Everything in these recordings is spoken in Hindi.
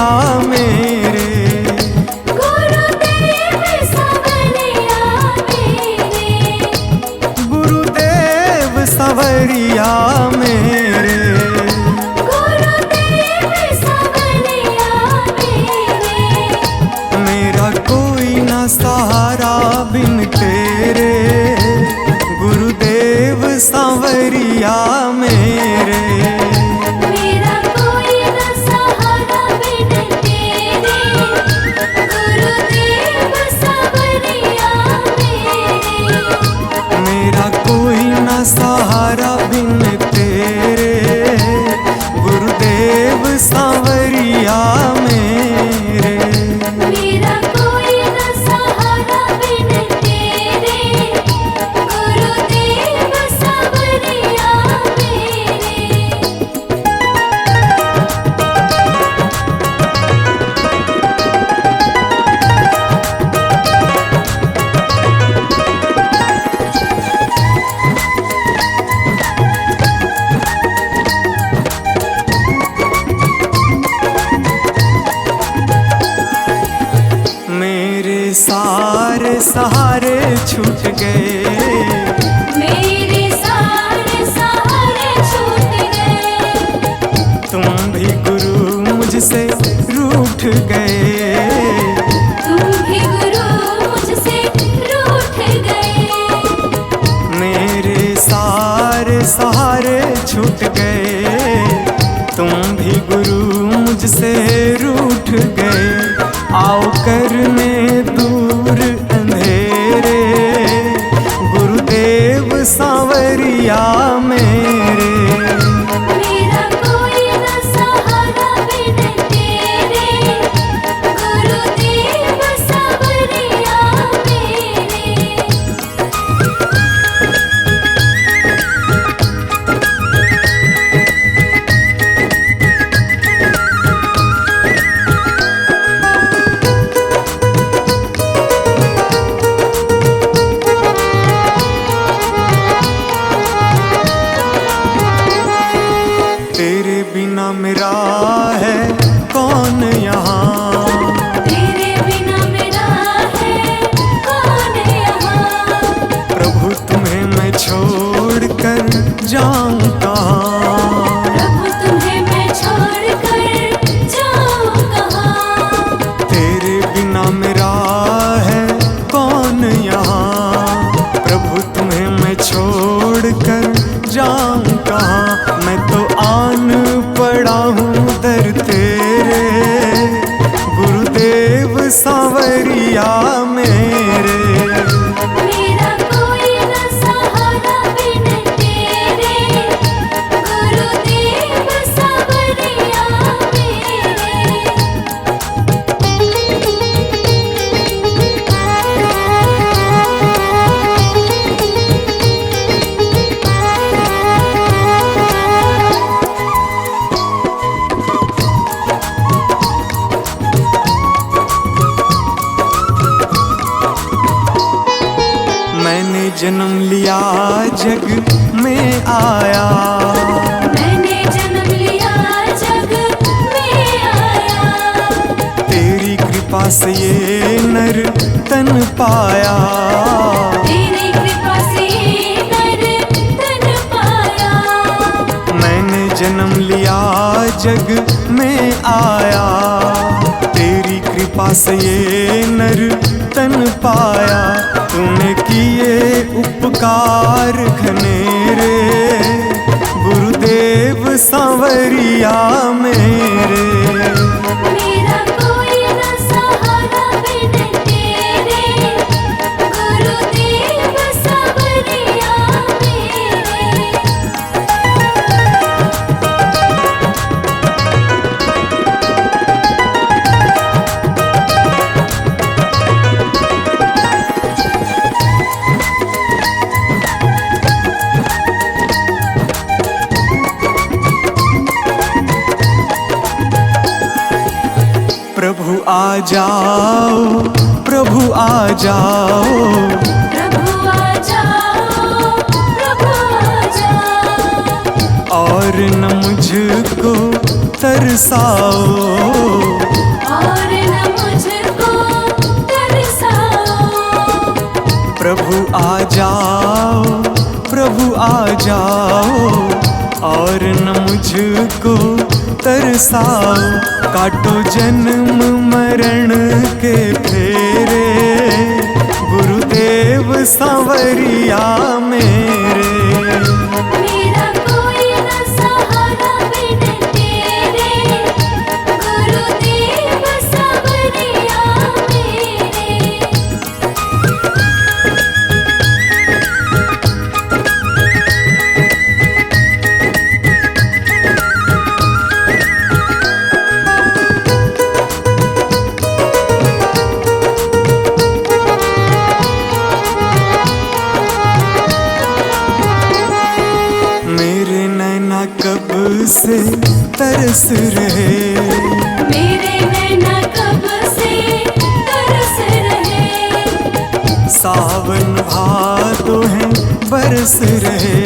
सांवरिया मेरे, गुरुदेव सांवरिया मेरे, गुरुदेव सांवरिया मेरे, गुरुदेव सांवरिया मेरे। मेरा कोई न सहारा बिन तेरे, गुरुदेव सांवरिया मेरे। मेरा कोई न सहारा बिन तेरे, गुरुदेव सांवरिया मेरे। मेरा कोई न सहारा बिन तेरे, गुरुदेव सांवरिया मेरे। मेरा कोई न सहारा बिन तेरे, गुरुदेव सांवरिया मेरे। मेरे सारे सहारे छूट गए, मेरे सारे सहारे छूट गए। तुम भी गुरु मुझसे रूठ गए, तुम भी गुरु मुझसे रूठ गए। मेरे सारे सहारे छूट गए, तुम भी गुरु मुझसे रूठ गए। आओ करने दूर अंधेरे, गुरुदेव सांवरिया मेरे। मेरा कोई न सहारा बिन तेरे, गुरुदेव सांवरिया मेरे। तेरे बिना मेरा है कौन यहाँ, तेरे बिना मेरा है कौन यहाँ। प्रभु तुम्हें मैं छोड़ कर जाऊँ कहाँ। प्रभु तुम्हें मैं छोड़ कर जाऊँ कहाँ। तेरे बिना मेरा है कौन यहाँ, प्रभु तुम्हें मैं छोड़ कर जाऊँ कहाँ। मैं तो आन पड़ा हूँ दर तेरे, गुरुदेव सांवरिया मेरे। मेरा कोई न सहारा बिन तेरे, गुरुदेव सांवरिया मेरे। मैंने जन्म लिया जग में आया, मैंने जन्म लिया जग में आया। तेरी कृपा से ये नर तन पाया। तेरी कृपा से नर तन पाया। मैंने जन्म लिया जग में आया, तेरी कृपा से ये नर तन पाया। तूने किए उपकार घनेरे, गुरुदेव सांवरिया मेरे। मेरा कोई न सहारा बिन तेरे, गुरुदेव सांवरिया मेरे। प्रभु आ जाओ, प्रभु आ जाओ, प्रभु आ जाओ, प्रभु आ जाओ। और न मुझको तरसाओ, प्रभु आ जाओ, प्रभु आ जाओ, और न मुझको तरसाओ। काटो जन्म मरण के फेरे, गुरुदेव सांवरिया मेरे। मेरा कोई न सहारा बिन तेरे, गुरुदेव सांवरिया मेरे। मेरे नैना कब से तरस रहे, मेरे नैना कब से तरस रहे। सावन भादो है बरस रहे,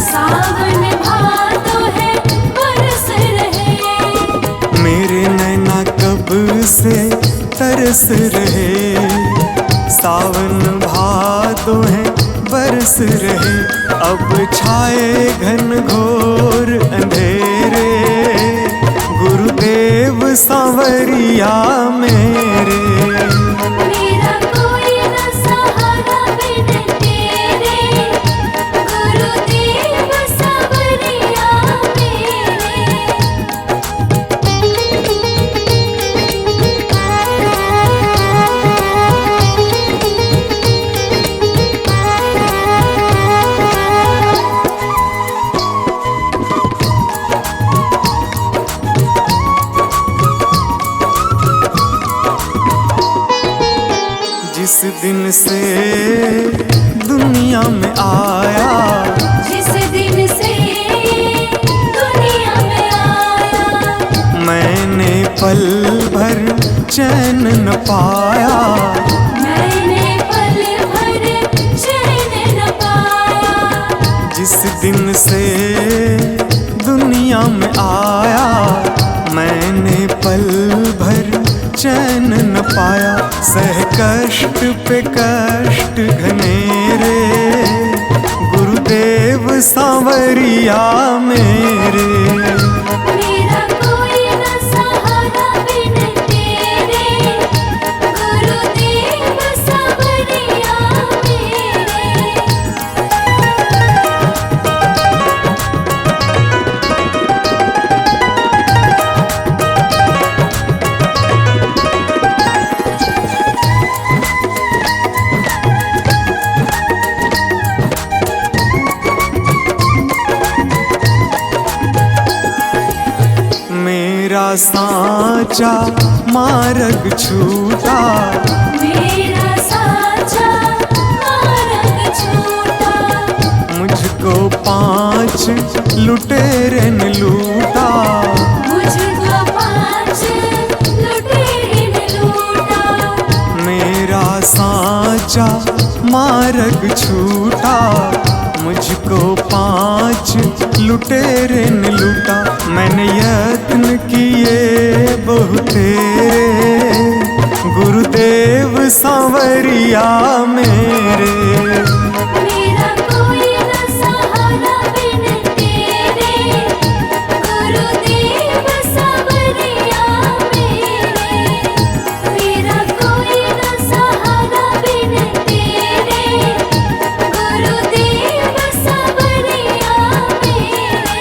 सावन भादो है बरस रहे। मेरे नैना कब से तरस रहे, सावन भादो है बरस रहे। अब छाए घन घोर अंधेरे, गुरुदेव सांवरिया मेरे। मेरा कोई न सहारा बिन तेरे, गुरुदेव सांवरिया जिस दिन से दुनिया में आया, जिस दिन से दुनिया में आया। मैंने पल भर चैन न पाया, मैंने पल भर चैन न पाया। जिस दिन से दुनिया में आया, मैंने पल भर चैन न पाया। सह कष्ट पे कष्ट घनेरे, गुरुदेव सांवरिया मेरे। मेरा कोई न सहारा बिन तेरे, गुरुदेव सांवरिया मेरे। मेरा साचा मार्ग छूटा, मेरा साचा मार्ग छूटा। मुझको 5 लुटेरे ने लूटा, मुझको 5 लुटेरे ने लूटा। मेरा साचा मार्ग छूटा, मुझको 5 लुटेरे ने लूटा। मैंने यत्न किए बहुतेरे, गुरुदेव सांवरिया मेरे। मेरा कोई न सहारा बिन तेरे, गुरुदेव सांवरिया मेरे। मेरा कोई न सहारा बिन तेरे, गुरुदेव सांवरिया मेरे।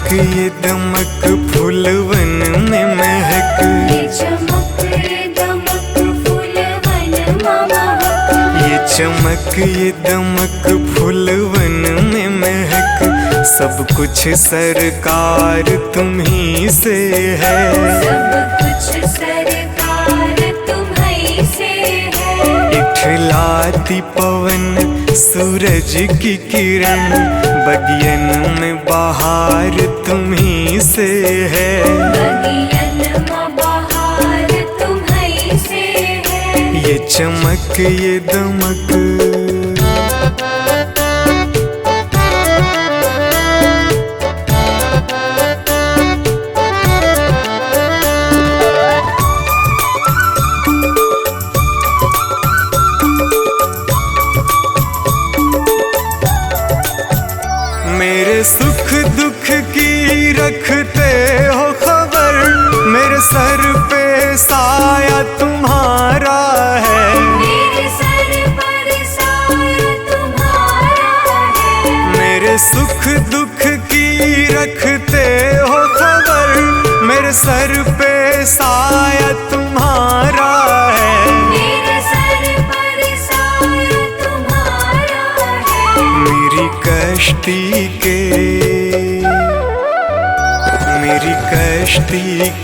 ये दमक फूलवन में महक, ये चमक दमक फूलवन महक। ये चमक ये दमक फूलवन में महक। सब कुछ सरकार तुम्ही से है, सब कुछ सरकार तुम्हीं से है। इठलाती पवन सूरज की किरण, बगियन में बहार तुम्ही से है। बगियन में बहार तुम्हीं से है। ये चमक ये दमक, मेरे सुख दुख की रखते हो खबर, मेरे सर पे साया तुम्हारा है। मेरे सर पर साया तुम्हारा है। मेरे सुख दुख की रखते हो खबर, मेरे सर पे साया तुम्हारा है। मेरे सर पर साया तुम्हारा है। मेरी कश्ती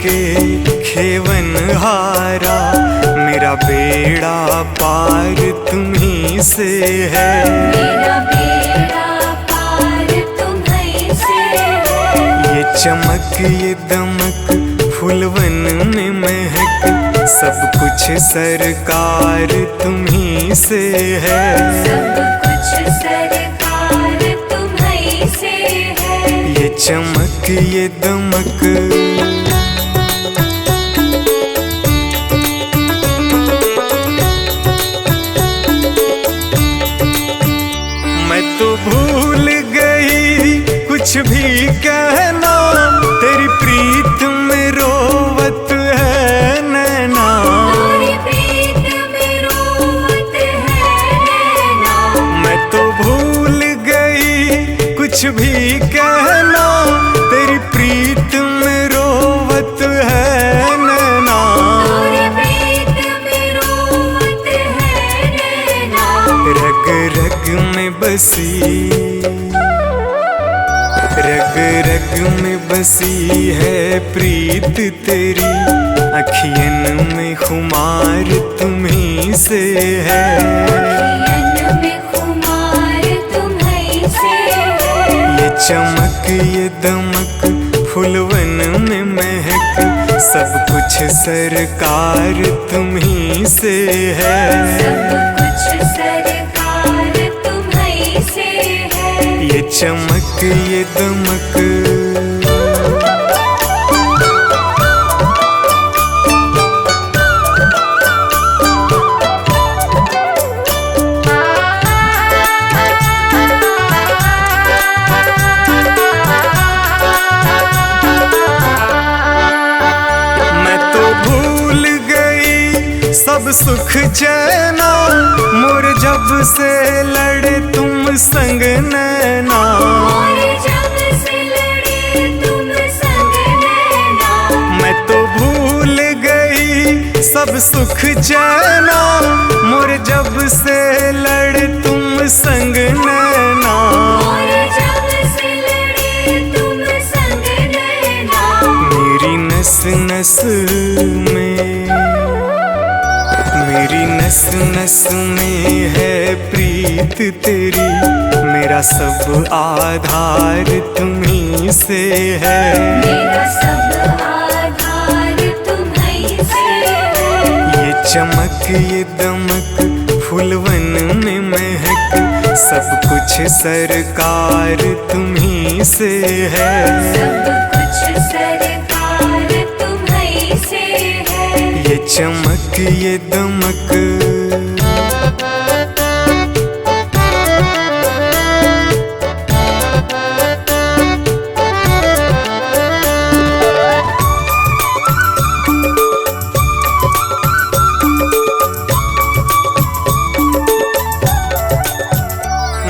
के खेवन हारा, मेरा बेड़ा पार तुम्ही से है। मेरा बेड़ा पार तुम्हीं से है। ये चमक ये दमक फूलवन में महक, सब कुछ सरकार तुम्ही से है। सब कुछ सरकार तुम्हीं से है। ये चमक ये दमक, मैं तो भूल गई कुछ भी कहना, तेरी प्रीत में रोवत है नैना। तेरी प्रीत में रोवत है नैना। मैं तो भूल गई कुछ भी कहना, तेरी प्रीत में रोवत है नैना। तेरी प्रीत में रोवत है नैना। रग रग में बसी, रग रग में बसी है प्रीत तेरी, अखियन में खुमार तुम्ही से है। अखियन में खुमार तुम्हीं से है। ये चमक ये दमक फूलवन में महक, सब कुछ सरकार तुम्ही से है। सब कुछ सरकार तुम्हीं से है। ये चमक ये दमक, मैं तो भूल गई सब सुख चैना, मोर जब से लड़े तुम संग नैना। और जब से लड़े तुम संग नैना। मैं तो भूल गई सब सुख चैना, मोर जब से लड़े तुम संग नैना। और जब से लड़े तुम संग नैना। मेरी नस नस में, मेरी नस नस में है प्रीत तेरी, मेरा सब आधार तुम्ही से है। मेरा सब आधार तुम्हीं से है। ये चमक ये दमक फूलवन में महक, सब कुछ सरकार तुम्ही से है। सब कुछ सरकार तुम्हीं से है। ये चमक ये दमक,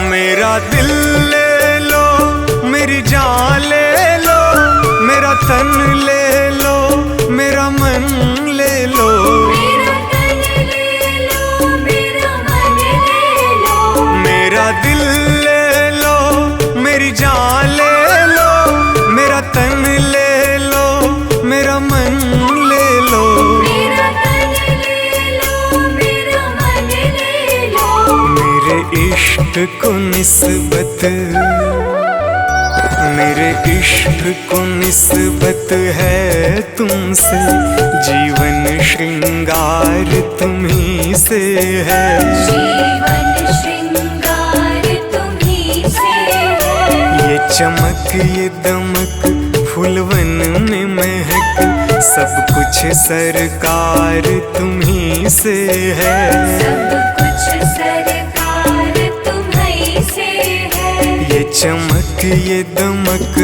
मेरा दिल ले लो, मेरी जान ले लो, मेरा तन ले लो, मेरा मन ले लो। मेरा तन ले इश्क को निस्बत, मेरे इश्क को निस्बत है तुमसे, जीवन श्रृंगार तुम्ही से है। जीवन श्रृंगार तुम्ही से है। ये चमक ये दमक फूलवन में महक, सब कुछ सरकार तुम्ही से है। सब कुछ सरकार तुम्ही से है। ये चमक ये दमक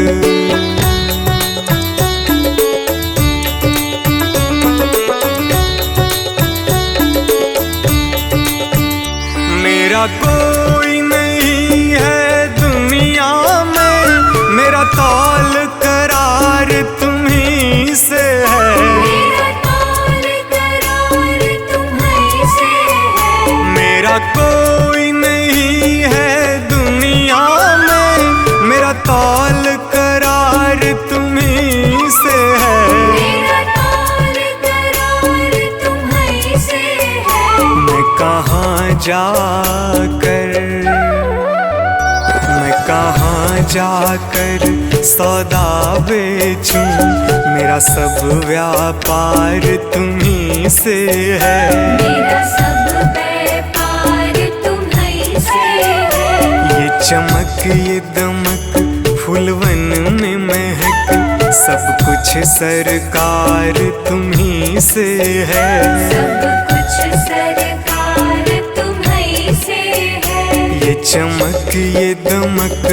मेरा कोई नहीं है दुनिया में, मेरा तौल करार तुम्ही से है। मेरा तौल करार तुम्ही से है। मेरा कोई नहीं है दुनिया में, मेरा तौल करार तुम्ही से है। मेरा तौल करार तुम्ही से है। मैं कहाँ जाकर सौदा बेचूं, मेरा सब व्यापार तुम्ही से है। मेरा सब व्यापार तुम्ही से है। ये चमक ये दमक फूलवन में महक, सब कुछ सरकार तुम्ही से है। सब कुछ सरकार तुम्ही से है। ये चमक ये दमक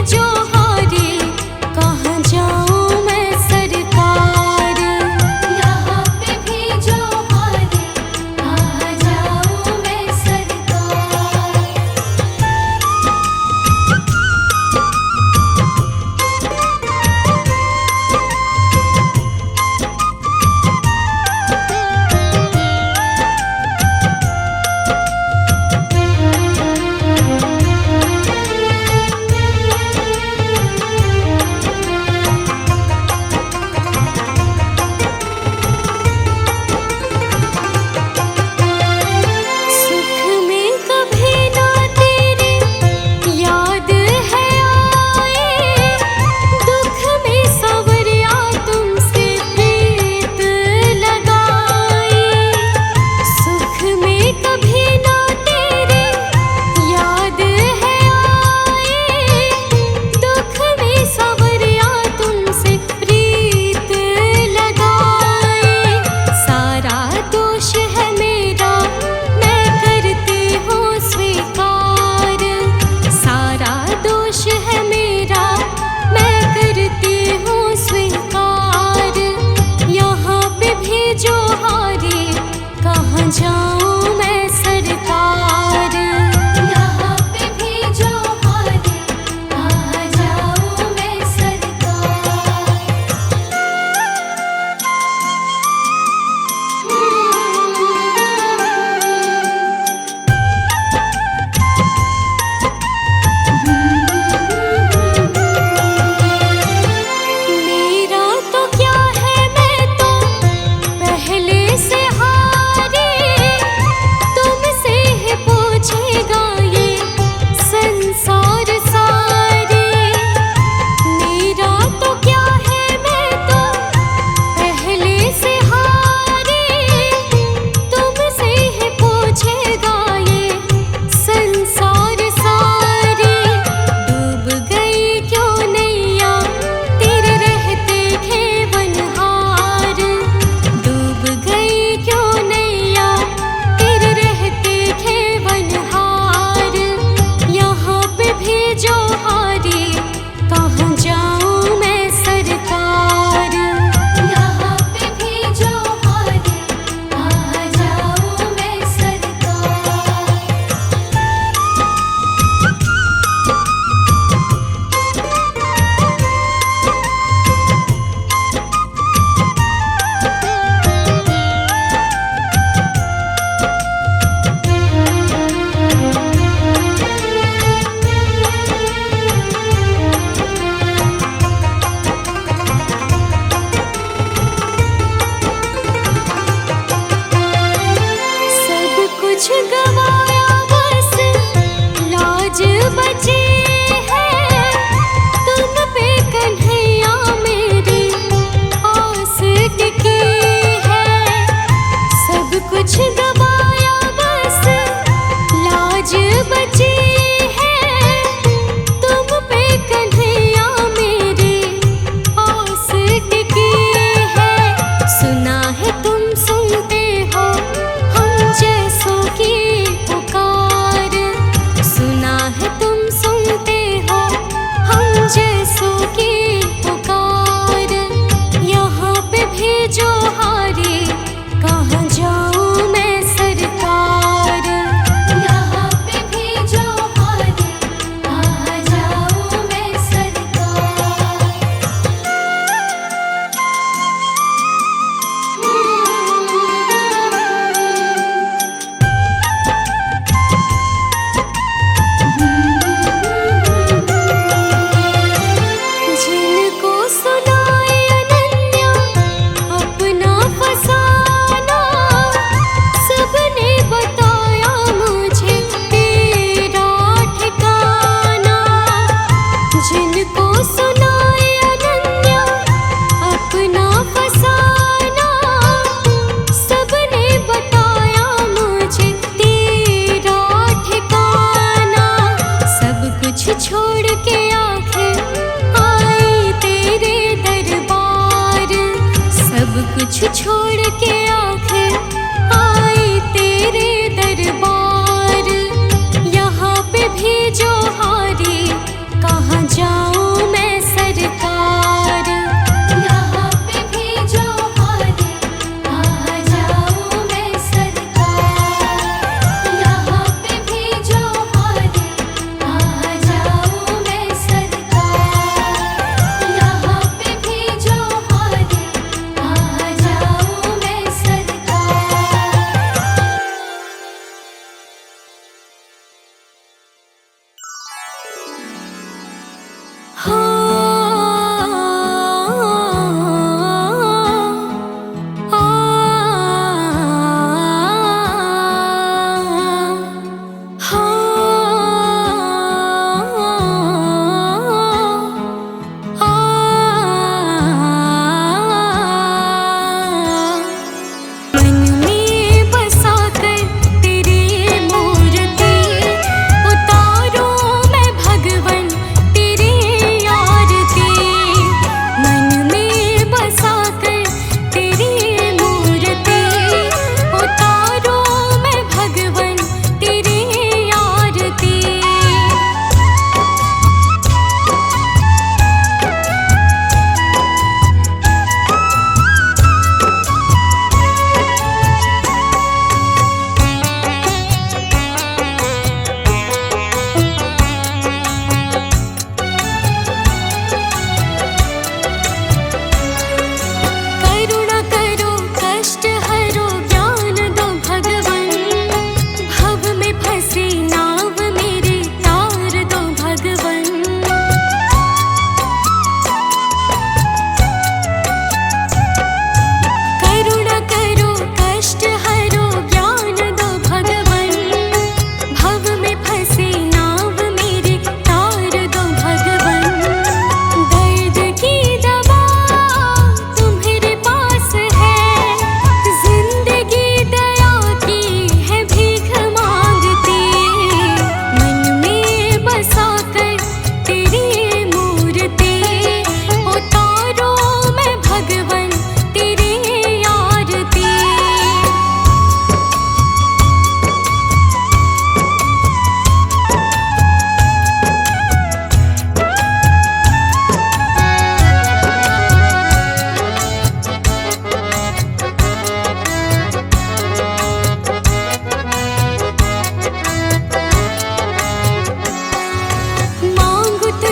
जो हारे कहाँ जाऊँ मैं सरकार। यहाँ पे भी जो हारे कहाँ जाऊँ मैं सरकार। सुख में कभी ना तेरे याद है आए, दुख में सवरिया तुमसे प्रीत लगाए। सुख में कभी ना तेरे याद है आए, दुख में सवरिया तुमसे प्रीत लगाए। सारा दोष है मेरा मैं करती हूँ स्वीकार। सारा दोष है मेरा मैं करती हूँ स्वीकार। यहाँ पे भी जो हारे कहाँ जाऊँ मैं सरकार। यहाँ पे भी जो हारे कहाँ जाऊँ मैं सरकार। मेरा तो क्या है मैं तो पहले से हारे, तुमसे ही पूछेगा ये संसार सारे। मेरा तो क्या है मैं तो पहले से हारे, तुमसे ही पूछेगा ये संसार सारे। डूब गई क्यों नैया तेरे रहते खेवनहार। डूब गई क्यों नैया तेरे रहते खेवनहार। यहाँ पे भी जो हारे कहाँ जाऊँ मैं सरकार। यहाँ पे भी जो हारे कहाँ जाऊँ मैं सरकार। सब कुछ गवाया बस लाज बची है, तुम पे कन्हैया मेरी आस टिकी है। सब कुछ गवाया बस लाज बची है, तुम पे कन्हैया मेरी आस टिकी है। सुना है तुम सुनते हो हम जैसों की पुकार। सुना है तुम सुनते हो हम जैसों की पुकार। यहाँ पे भी जो हारे कहाँ जाऊँ मैं सरकार। यहाँ पे भी जो हारे कहाँ जाऊँ मैं सरकार। जिनको सुनाए अनन्या अपना फसाना, सबने बताया मुझे तेरा ठिकाना। जिनको सुनाए अनन्या अपना फसाना, सबने बताया मुझे तेरा ठिकाना। सब कुछ छोड़ के आखिर आई तेरे दरबार। सब कुछ छोड़ के आखिर आई तेरे दरबार। यहाँ पे भी जो हारे कहाँ जा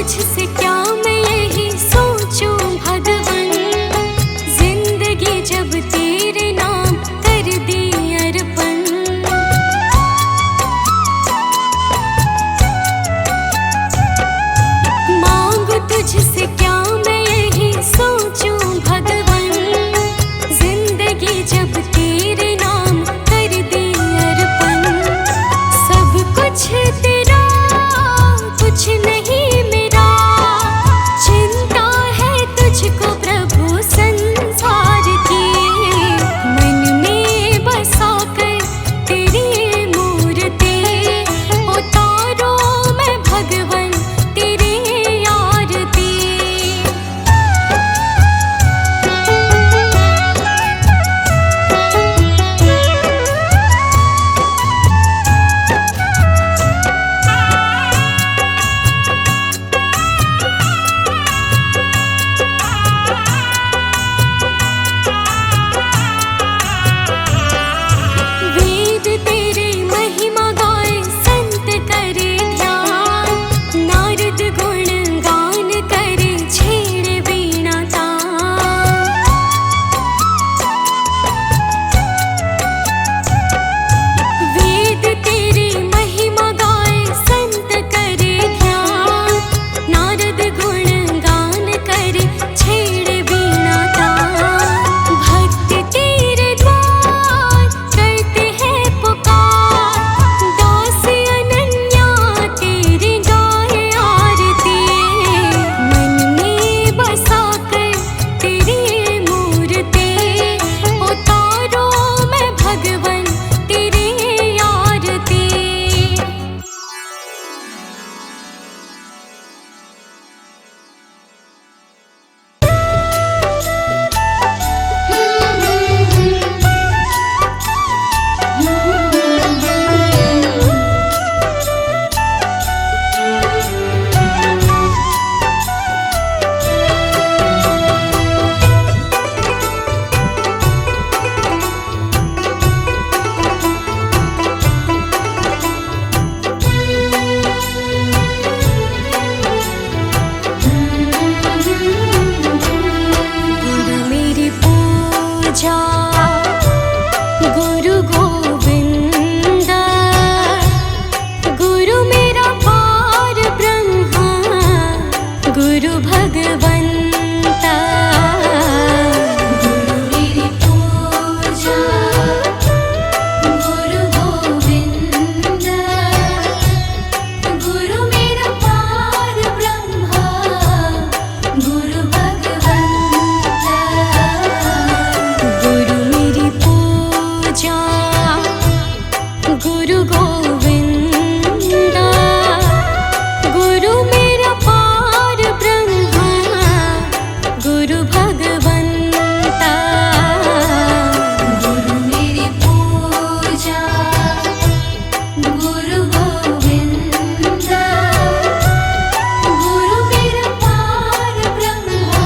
तुझसे क्या मैं यही सोचूं भगवन, जिंदगी जब तेरे नाम कर दी अर्पण। मांगू तुझसे क्या मैं यही सोचूं भगवन, जिंदगी जब तेरे नाम कर दी अर्पण। सब कुछ तेरा कुछ नहीं मेरा, चिंता है तुझको प्रभु संसार की। मन में बसा कर तेरी मूर्ति, उतारो मैं भगवन तेरी आरती। वेद तेरी महिमा गाए संत करे ध्यान, नारद गुण गान करे छेड़े वीणा तान। वेद तेरी महिमा गाए संत करे ध्यान, नारद गुण गान करे छेड़े वीणा तान। भक्त तेरे द्वार करते हैं पुकार, दास अनन्या तेरी गाए आरती। मन में बसा कर तेरी मूर्ति, उतारो मैं भगवन तेरी आरती। गुरु मेरी पूजा गुरु गोविंद, गुरु मेरा पार ब्रह्मा गुरु भगवंता। गुरु मेरी पूजा गुरु गोविंद, गुरु मेरा पार ब्रह्मा गुरु भगवंता। गुरु मेरी पूजा गुरु गोविंद, गुरु मेरा पार ब्रह्मा गुरु भगवंता। गुरु मेरी पूजा गुरु गोविंद, गुरु मेरा पार ब्रह्मा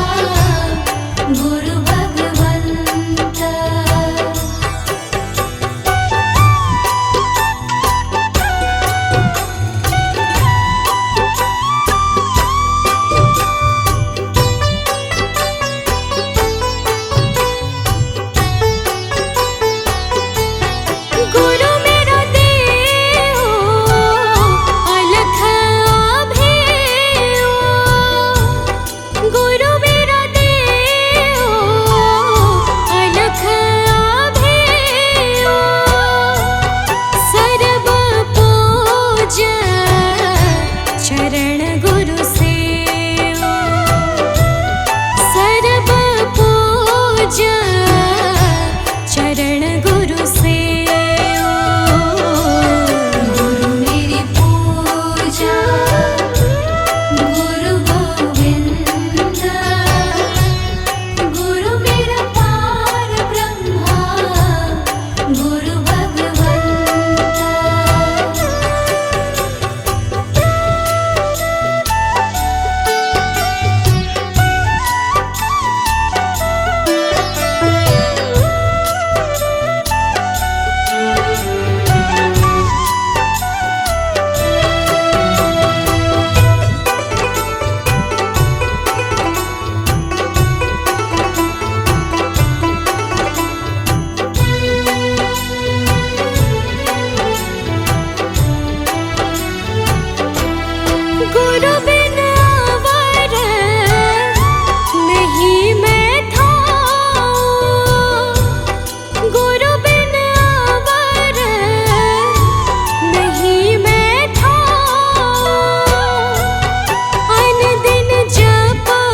गुरु भगवंता। गुरु मेरा देव अलख अभेयो, गुरु मेरा देव अलख अभेयो। सर्व पूज चरण गुरु सेवो, सर्व पूज चरण गुरु सेवो। गुरु मेरी पूजा गुरु गोविंद, गुरु मेरा पार ब्रह्मा गुरु भगवंता। गुरु बिन अवर नहीं मैं थाऊं, गुरु बिन अवर नहीं मैं थाऊं। अन दिन जपूं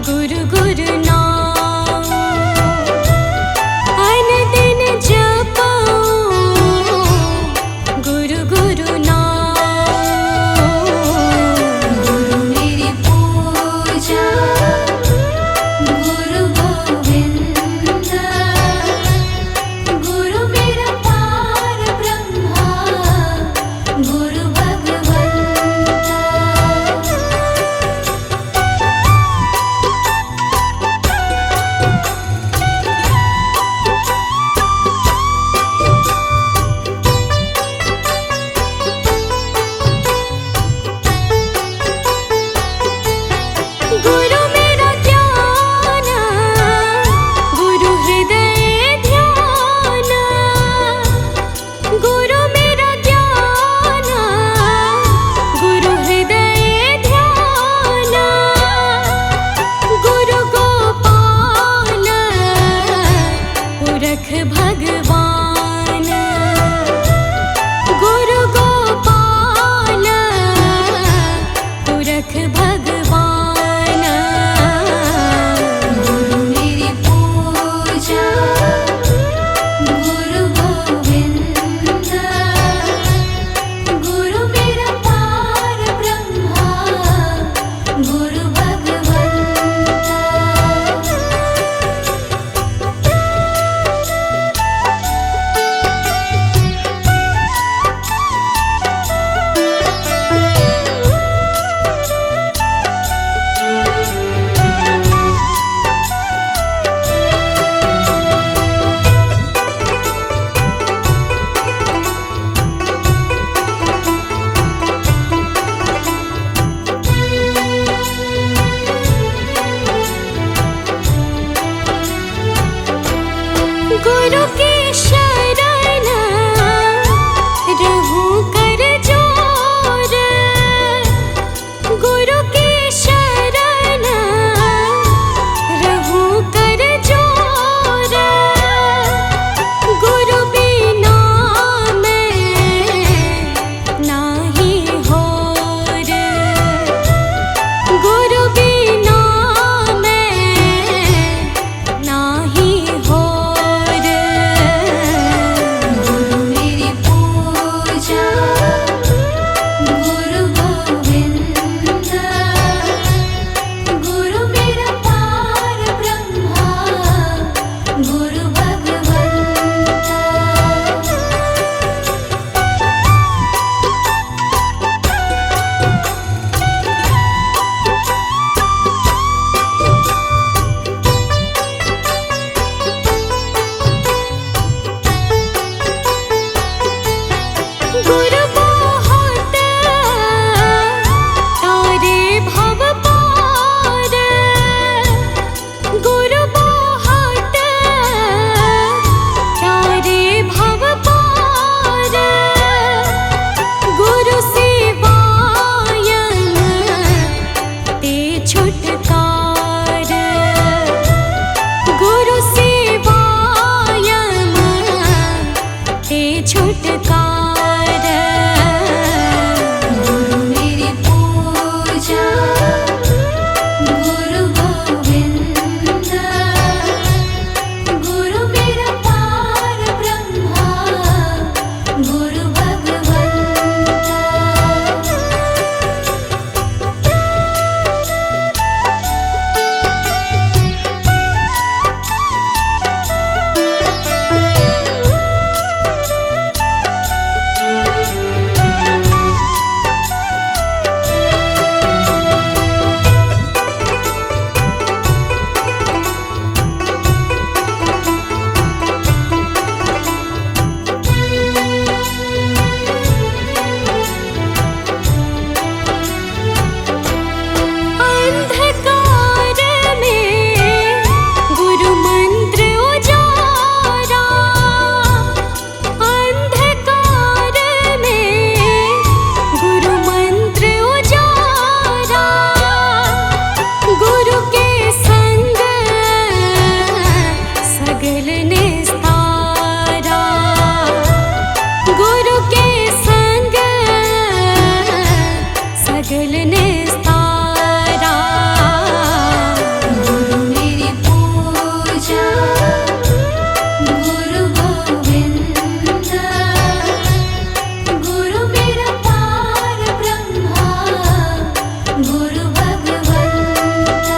गुरु गुरु नाम, अन दिन जपूं गुरु गुरु नाम। गुरु मेरी पूजा गुरु गोविंद, गुरु मेरा पार ब्रह्मा गुरु भगवंता। गुरु मेरा ज्ञान गुरु हृदय ध्यान, गुरु मेरा ज्ञान गुरु हृदय ध्यान। गुरु गोपाल पुरख भगवान, गुरु गोपाल पुरख भगवान। सकल निस्तारा। गुरु मेरी पूजा गुरु गोविंद, गुरु मेरा पार ब्रह्मा गुरु भगवंत।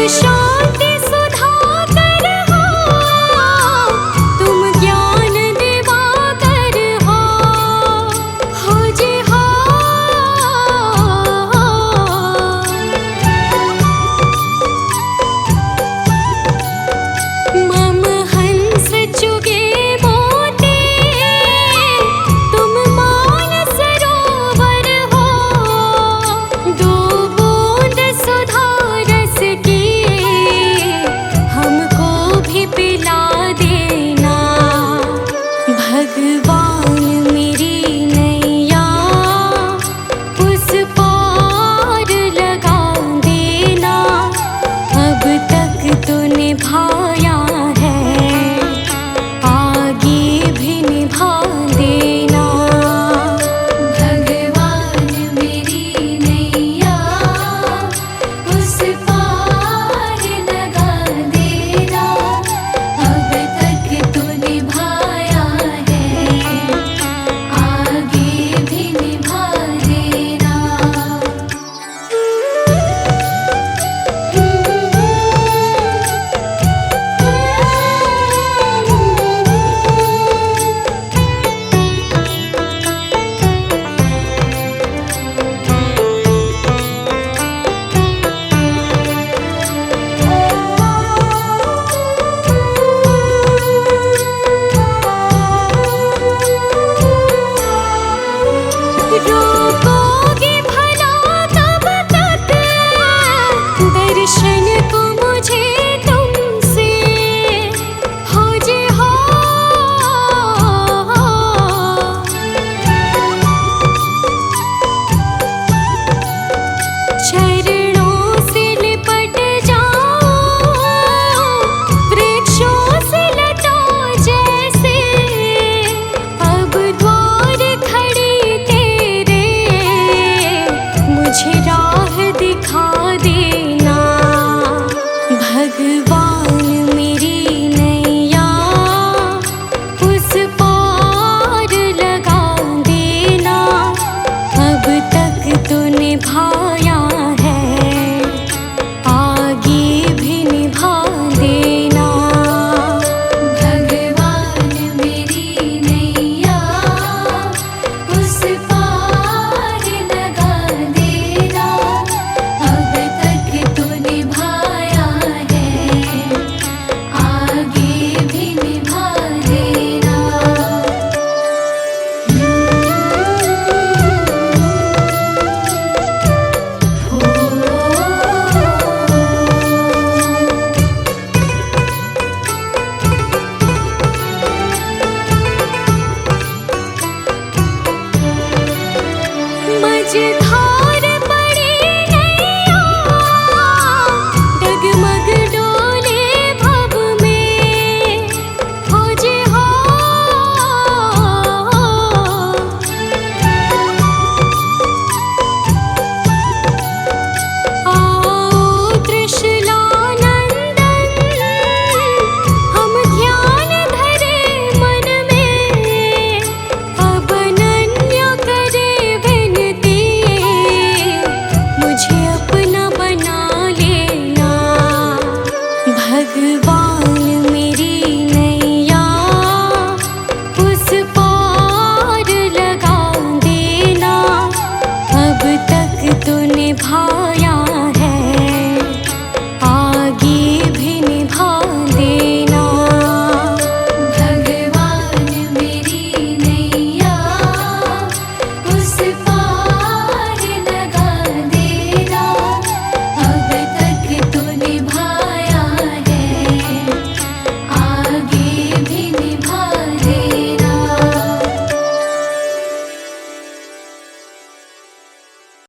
शाम